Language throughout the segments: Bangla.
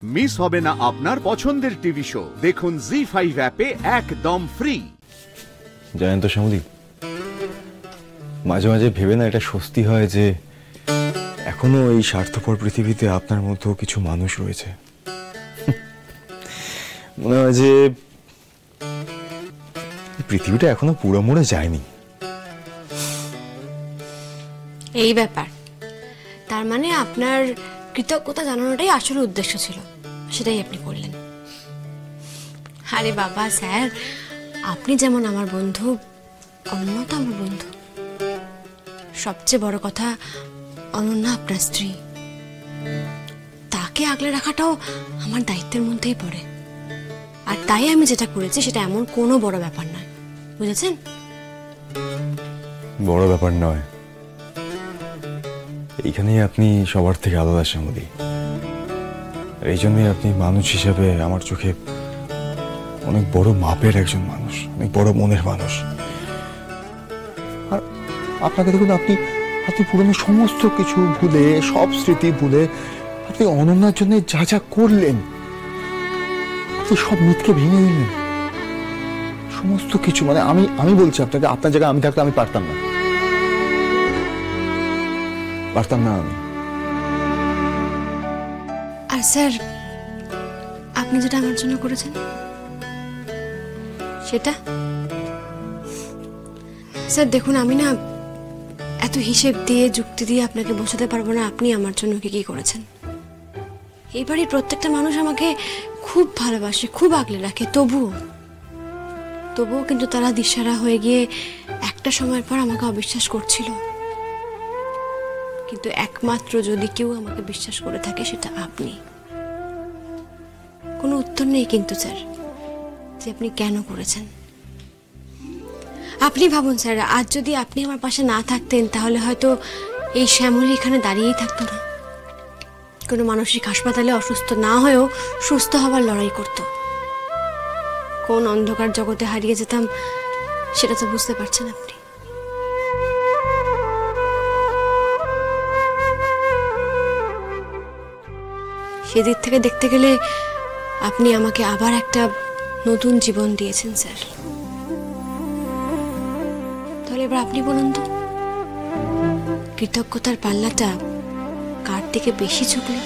মিস হবে না আপনার পছন্দের টিভি শো। দেখুন জি5 অ্যাপে একদম ফ্রি। জানেন তো শ্যামলী, মাঝে মাঝে ভেবে না এটা স্বস্তি হয় যে এখনো এই স্বার্থপর পৃথিবীতে আপনার মতো কিছু মানুষ রয়েছে। মনে হয় যে পৃথিবীটা এখনো পুরো মরে যায়নি। এই ব্যাপার, তার মানে আপনার কৃতজ্ঞতা জানানোটাই আসল উদ্দেশ্য ছিল, সেটাই আপনি করলেন। আরে বাবা স্যার, আপনি যেমন আমার বন্ধু, অনন্যা তো আমার বন্ধু। সবচেয়ে বড় কথা, অনন্যা আপনার স্ত্রী, তাকে আগলে রাখাটাও আমার দায়িত্বের মধ্যেই পড়ে। আর তাই আমি যেটা করেছি সেটা এমন কোনো বড় ব্যাপার নয়, বুঝেছেন? বড় ব্যাপার নয়, এইখানেই আপনি সবার থেকে আলাদা শ্যামলী। এই জন্যই আপনি মানুষ হিসেবে আমার চোখে অনেক বড় মাপের একজন মানুষ, অনেক বড় মনের মানুষ। আর আপনাকে দেখুন, আপনি পুরনো সমস্ত কিছু ভুলে, সব স্মৃতি ভুলে আপনি অনন্যার জন্য যা যা করলেন, আপনি সব মিথকে ভেঙে দিলেন সমস্ত কিছু। মানে আমি বলছি আপনাকে, আপনার জায়গায় আমি থাকলে আমি পারতাম না আমি। আর স্যার, আপনি যেটা আমার জন্য করেছেন সেটা, স্যার দেখুন, আমি না এত হিসেব দিয়ে যুক্তি দিয়ে আপনাকে বোঝাতে পারবো না আপনি আমার জন্য কি করেছেন। এই বাড়ির প্রত্যেকটা মানুষ আমাকে খুব ভালোবাসে, খুব আগলে রাখে, তবুও কিন্তু তারা দিশারা হয়ে গিয়ে একটা সময়ের পর আমাকে অবিশ্বাস করছিল। কিন্তু একমাত্র যদি কেউ আমাকে বিশ্বাস করে থাকে সেটা আপনি। কোনো উত্তর নেই কিন্তু স্যার যে আপনি কেন করেছেন। আপনি ভাবুন স্যার, আজ যদি আপনি আমার পাশে না থাকতেন তাহলে হয়তো এই শ্যামলী এখানে দাঁড়িয়েই থাকতো না, কোনো মানসিক হাসপাতালে অসুস্থ না হয়েও সুস্থ হবার লড়াই করত। কোন অন্ধকার জগতে হারিয়ে যেতাম সেটা তো বুঝতে পারছেন আপনি। সেদিক থেকে দেখতে গেলে আপনি আমাকে আবার একটা নতুন জীবন দিয়েছেন স্যার। তাহলে এবার আপনি বলুন তো, কৃতজ্ঞতার পাল্লাটা কার দিকে বেশি ঝুঁকলো?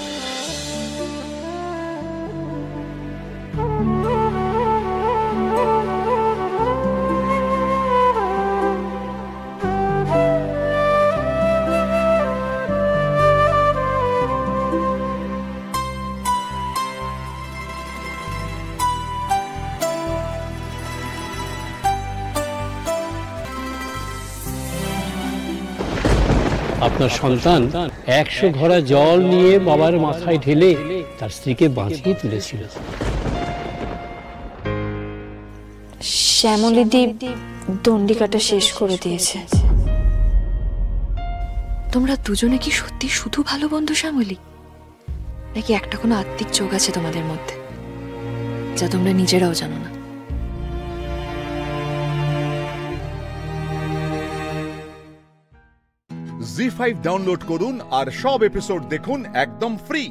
আপনার সন্তান 100 ঘড়া জল নিয়ে বাবার মাথায় ঢেলে তার স্ত্রীকে বাঁচিয়ে তুলেছিল। শ্যামলীদি দণ্ডিকাটা শেষ করে দিয়েছে। তোমরা দুজনে কি সত্যি শুধু ভালো বন্ধু শ্যামলী, নাকি একটা কোনো আত্মিক যোগ আছে তোমাদের মধ্যে যা তোমরা নিজেরাও জানো না? জি5 ডাউনলোড করুন আর সব এপিসোড দেখুন একদম ফ্রি।